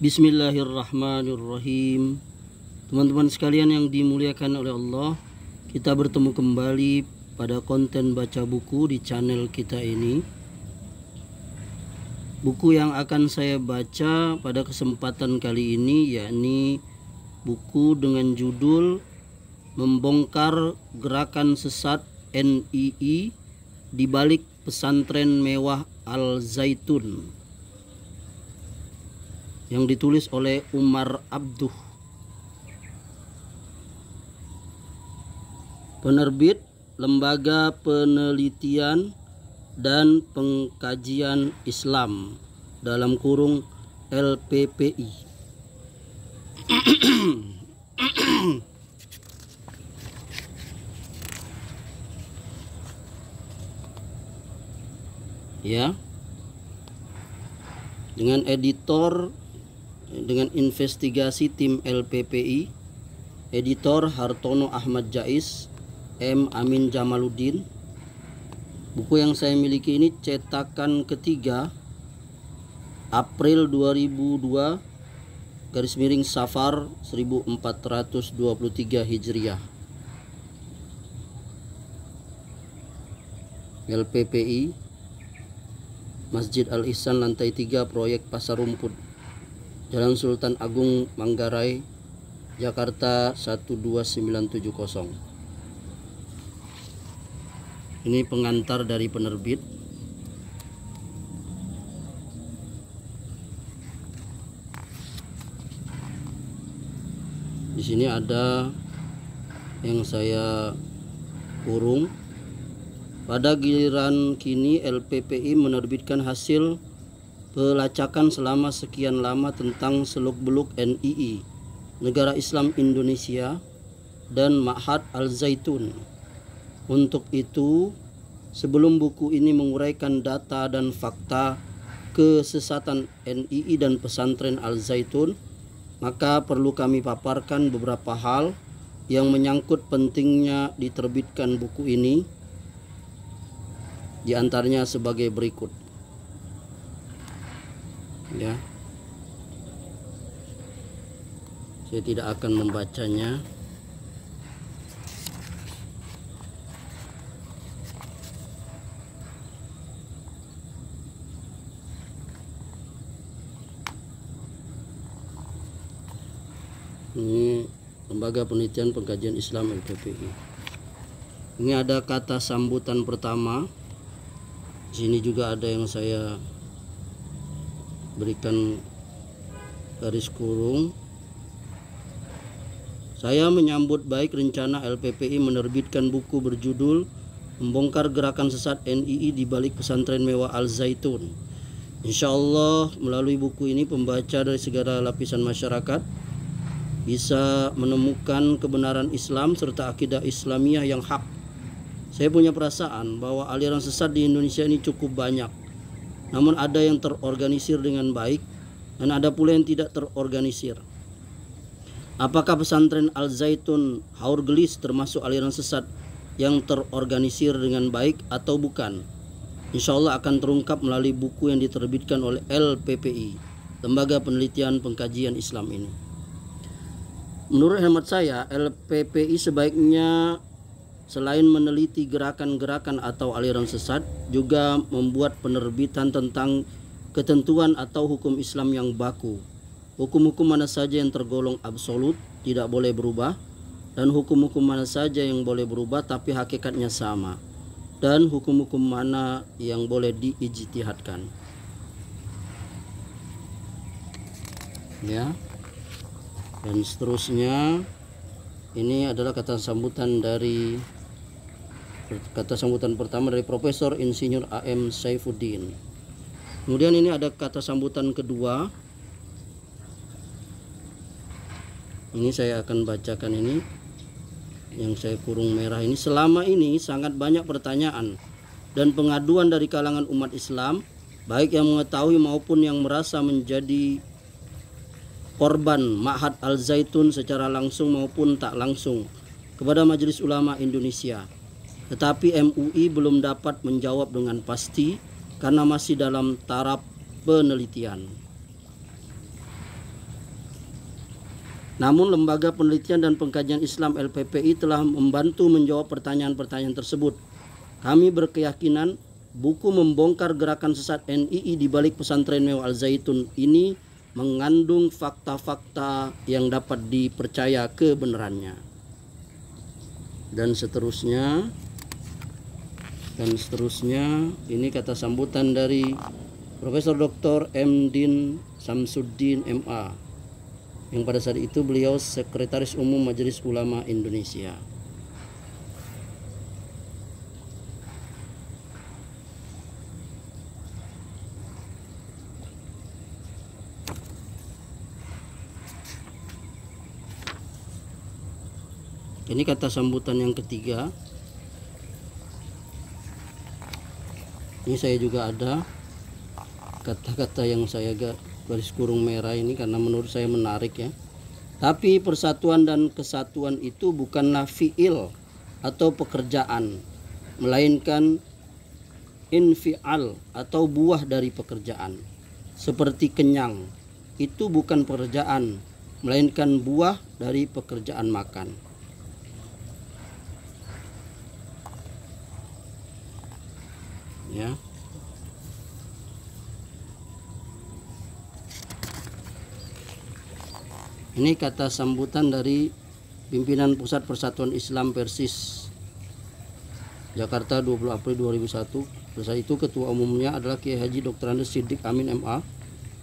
Bismillahirrahmanirrahim. Teman-teman sekalian yang dimuliakan oleh Allah, kita bertemu kembali pada konten baca buku di channel kita ini. Buku yang akan saya baca pada kesempatan kali ini yakni buku dengan judul Membongkar Gerakan Sesat NII di Balik Pesantren Mewah Al Zaitun, yang ditulis oleh Umar Abduh. Penerbit Lembaga Penelitian dan Pengkajian Islam dalam kurung LPPI. Ya, dengan editor, dengan investigasi tim LPPI, editor Hartono Ahmad Jais, M. Amin Jamaluddin. Buku yang saya miliki ini cetakan ketiga, April 2002, garis miring Safar 1423 Hijriah. LPPI, Masjid Al-Ihsan, lantai 3, proyek Pasar Rumput, Jalan Sultan Agung, Manggarai, Jakarta 12970. Ini pengantar dari penerbit. Di sini ada yang saya kurung. Pada giliran kini LPPI menerbitkan hasil pelacakan selama sekian lama tentang seluk-beluk NII, Negara Islam Indonesia, dan Ma'had Al Zaitun. Untuk itu, sebelum buku ini menguraikan data dan fakta kesesatan NII dan pesantren Al Zaitun, maka perlu kami paparkan beberapa hal yang menyangkut pentingnya diterbitkan buku ini, di antaranya sebagai berikut. Ya, saya tidak akan membacanya. Ini Lembaga Penelitian Pengkajian Islam LPPI. Ini ada kata sambutan pertama. Di sini juga ada yang saya berikan garis kurung. Saya menyambut baik rencana LPPI menerbitkan buku berjudul Membongkar Gerakan Sesat NII di Balik Pesantren Mewah Al Zaitun. Insya Allah melalui buku ini pembaca dari segala lapisan masyarakat bisa menemukan kebenaran Islam serta akidah Islamiyah yang hak. Saya punya perasaan bahwa aliran sesat di Indonesia ini cukup banyak. Namun ada yang terorganisir dengan baik dan ada pula yang tidak terorganisir. Apakah pesantren Al Zaitun Haurgelis termasuk aliran sesat yang terorganisir dengan baik atau bukan? Insya Allah akan terungkap melalui buku yang diterbitkan oleh LPPI, Lembaga Penelitian Pengkajian Islam ini. Menurut hemat saya, LPPI sebaiknya selain meneliti gerakan-gerakan atau aliran sesat, juga membuat penerbitan tentang ketentuan atau hukum Islam yang baku. Hukum-hukum mana saja yang tergolong absolut, tidak boleh berubah, dan hukum-hukum mana saja yang boleh berubah tapi hakikatnya sama, dan hukum-hukum mana yang boleh diijtihadkan. Ya. Dan seterusnya, ini adalah kata sambutan pertama dari Profesor Insinyur AM Saifuddin. Kemudian ini ada kata sambutan kedua. Ini saya akan bacakan ini, yang saya kurung merah ini. Selama ini sangat banyak pertanyaan dan pengaduan dari kalangan umat Islam, baik yang mengetahui maupun yang merasa menjadi korban Ma'had Al Zaitun secara langsung maupun tak langsung kepada Majelis Ulama Indonesia. Tetapi MUI belum dapat menjawab dengan pasti karena masih dalam taraf penelitian. Namun Lembaga Penelitian dan Pengkajian Islam LPPI telah membantu menjawab pertanyaan-pertanyaan tersebut. Kami berkeyakinan buku membongkar gerakan sesat NII di balik pesantren Mewah Al-Zaitun ini mengandung fakta-fakta yang dapat dipercaya kebenarannya. Dan seterusnya, ini kata sambutan dari Profesor Dr. M. Din Samsuddin MA, yang pada saat itu beliau Sekretaris Umum Majelis Ulama Indonesia. Ini kata sambutan yang ketiga. Ini saya juga ada kata-kata yang saya garis kurung merah ini karena menurut saya menarik ya. Tapi persatuan dan kesatuan itu bukanlah fi'il atau pekerjaan, melainkan infial atau buah dari pekerjaan. Seperti kenyang, itu bukan pekerjaan, melainkan buah dari pekerjaan makan. Ya. Ini kata sambutan dari pimpinan Pusat Persatuan Islam Persis Jakarta 20 April 2001. Pada itu ketua umumnya adalah Kiai Haji Dr. Andes Siddiq Amin MA,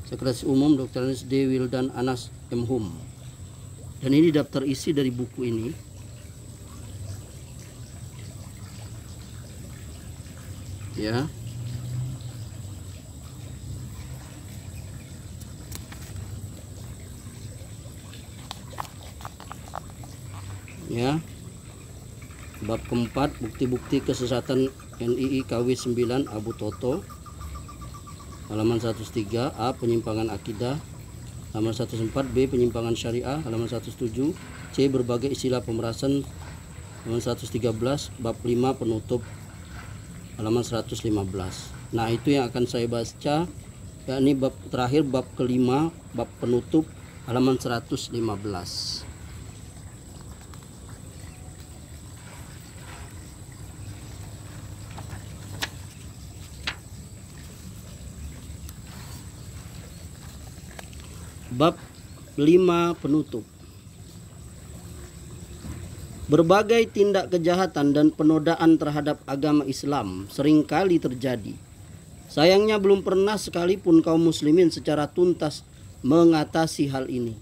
Sekretaris Umum Dr. Andes D. Wildan Anas M. Hum. Dan ini daftar isi dari buku ini. Ya. Ya. Bab keempat, bukti-bukti kesesatan NII KW 9 Abu Toto. Halaman 103. A. Penyimpangan akidah. Halaman 104. B. Penyimpangan syariah. Halaman 107. C. Berbagai istilah pemerasan. Halaman 113. Bab 5 penutup. Halaman 115. Nah, itu yang akan saya baca, yakni bab terakhir, bab kelima, bab penutup, halaman 115. Bab 5 penutup. Berbagai tindak kejahatan dan penodaan terhadap agama Islam seringkali terjadi. Sayangnya belum pernah sekalipun kaum muslimin secara tuntas mengatasi hal ini.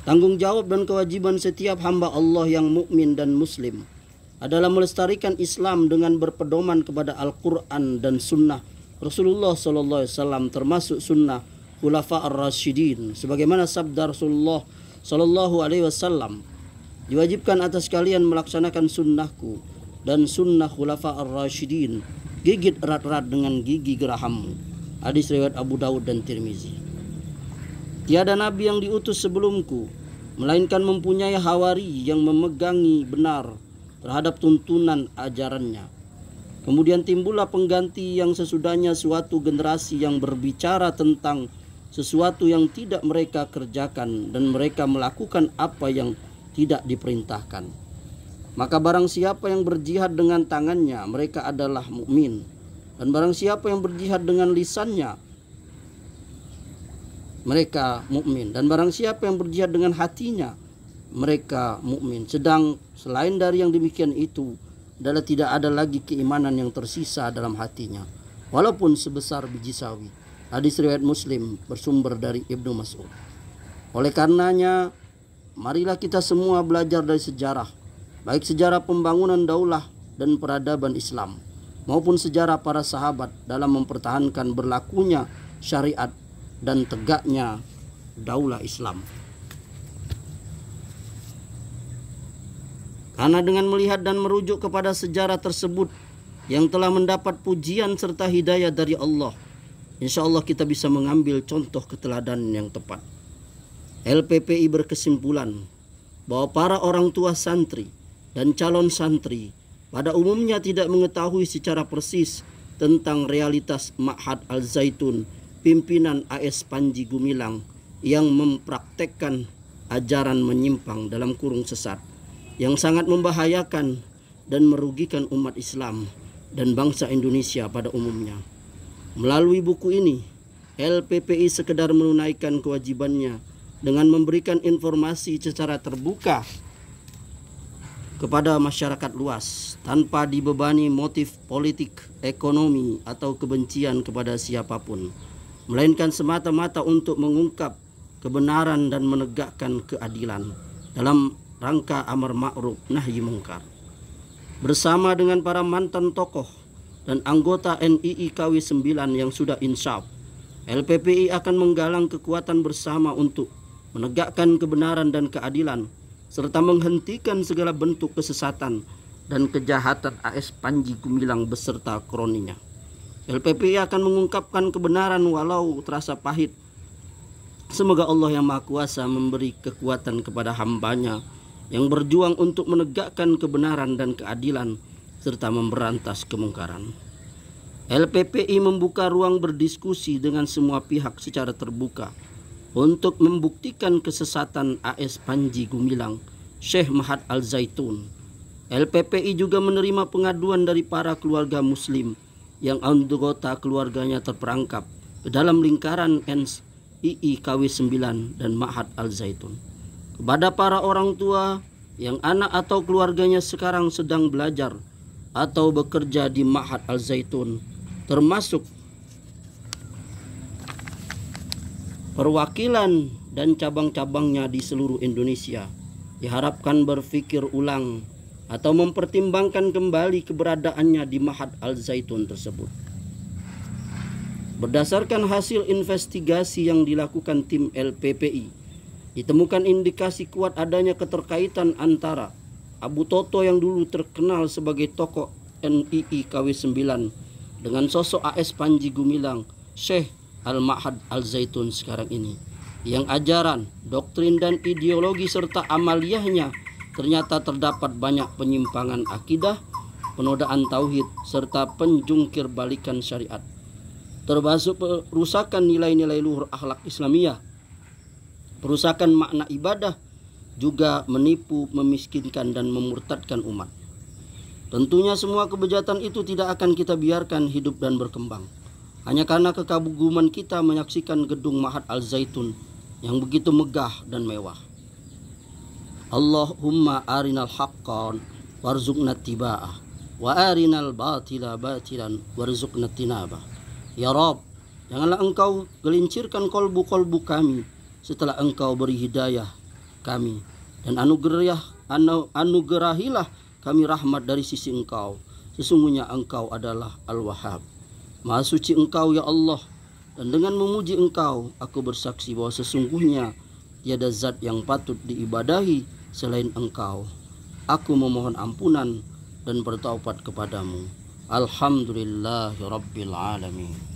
Tanggung jawab dan kewajiban setiap hamba Allah yang mukmin dan muslim adalah melestarikan Islam dengan berpedoman kepada Al-Quran dan Sunnah Rasulullah SAW, termasuk Sunnah Khulafa ar-Rasyidin. Sebagaimana sabda Rasulullah SAW, diwajibkan atas kalian melaksanakan sunnahku dan sunnah Khulafa ar-Rasyidin. Gigit erat-erat dengan gigi gerahammu. Hadis riwayat Abu Dawud dan Tirmizi. Tiada nabi yang diutus sebelumku, melainkan mempunyai hawari yang memegangi benar terhadap tuntunan ajarannya. Kemudian timbullah pengganti yang sesudahnya, suatu generasi yang berbicara tentang sesuatu yang tidak mereka kerjakan dan mereka melakukan apa yang tidak diperintahkan. Maka barang siapa yang berjihad dengan tangannya, mereka adalah mukmin. Dan barang siapa yang berjihad dengan lisannya, mereka mukmin. Dan barang siapa yang berjihad dengan hatinya, mereka mukmin. Sedang selain dari yang demikian itu adalah tidak ada lagi keimanan yang tersisa dalam hatinya, walaupun sebesar biji sawi. Hadis riwayat Muslim bersumber dari Ibnu Mas'ud. Oleh karenanya, marilah kita semua belajar dari sejarah, baik sejarah pembangunan daulah dan peradaban Islam, maupun sejarah para sahabat dalam mempertahankan berlakunya syariat dan tegaknya daulah Islam. Karena dengan melihat dan merujuk kepada sejarah tersebut yang telah mendapat pujian serta hidayah dari Allah, insya Allah kita bisa mengambil contoh keteladanan yang tepat. LPPI berkesimpulan bahwa para orang tua santri dan calon santri pada umumnya tidak mengetahui secara persis tentang realitas Ma'had Al-Zaitun pimpinan AS Panji Gumilang yang mempraktekkan ajaran menyimpang dalam kurung sesat yang sangat membahayakan dan merugikan umat Islam dan bangsa Indonesia pada umumnya. Melalui buku ini, LPPI sekedar menunaikan kewajibannya dengan memberikan informasi secara terbuka kepada masyarakat luas tanpa dibebani motif politik, ekonomi, atau kebencian kepada siapapun, melainkan semata-mata untuk mengungkap kebenaran dan menegakkan keadilan dalam rangka amar ma'ruf nahi mungkar. Bersama dengan para mantan tokoh dan anggota NII KW 9 yang sudah insyaf, LPPI akan menggalang kekuatan bersama untuk menegakkan kebenaran dan keadilan serta menghentikan segala bentuk kesesatan dan kejahatan AS Panji Gumilang beserta kroninya. LPPI akan mengungkapkan kebenaran walau terasa pahit. Semoga Allah yang Maha Kuasa memberi kekuatan kepada hambanya yang berjuang untuk menegakkan kebenaran dan keadilan serta memberantas kemungkaran. LPPI membuka ruang berdiskusi dengan semua pihak secara terbuka untuk membuktikan kesesatan AS Panji Gumilang, Syekh Mahat Al-Zaitun. LPPI juga menerima pengaduan dari para keluarga muslim yang anggota keluarganya terperangkap ke dalam lingkaran NII KW 9 dan Mahat Al-Zaitun. Kepada para orang tua yang anak atau keluarganya sekarang sedang belajar atau bekerja di Mahat Al-Zaitun, termasuk perwakilan dan cabang-cabangnya di seluruh Indonesia, diharapkan berpikir ulang atau mempertimbangkan kembali keberadaannya di Mahat Al-Zaitun tersebut. Berdasarkan hasil investigasi yang dilakukan tim LPPI, ditemukan indikasi kuat adanya keterkaitan antara Abu Toto yang dulu terkenal sebagai tokoh NII KW 9 dengan sosok AS Panji Gumilang, Syekh Al-Mahat Al-Zaitun sekarang ini, yang ajaran, doktrin dan ideologi serta amaliyahnya ternyata terdapat banyak penyimpangan akidah, penodaan tauhid serta penjungkir balikan syariat, termasuk perusakan nilai-nilai luhur akhlak Islamiyah, perusakan makna ibadah, juga menipu, memiskinkan dan memurtadkan umat. Tentunya semua kebejatan itu tidak akan kita biarkan hidup dan berkembang hanya karena kekaguman kita menyaksikan gedung Mahat Al-Zaitun yang begitu megah dan mewah. Allahumma arinal haqqan warzuqna tiba'ah wa arinal batila batilan warzuqna tinabah. Ya Rabb, janganlah engkau gelincirkan kolbu-kolbu kami setelah engkau beri hidayah kami, dan anugerahilah kami rahmat dari sisi engkau. Sesungguhnya engkau adalah Al-Wahhab. Maha suci engkau ya Allah, dan dengan memuji engkau aku bersaksi bahwa sesungguhnya tiada zat yang patut diibadahi selain engkau. Aku memohon ampunan dan bertaubat kepadamu. Alhamdulillahirabbil alamin.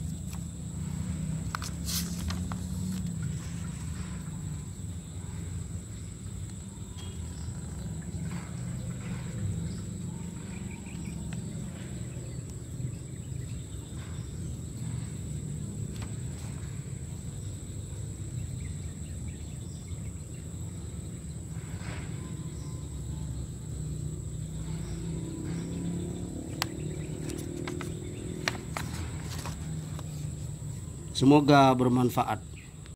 Semoga bermanfaat.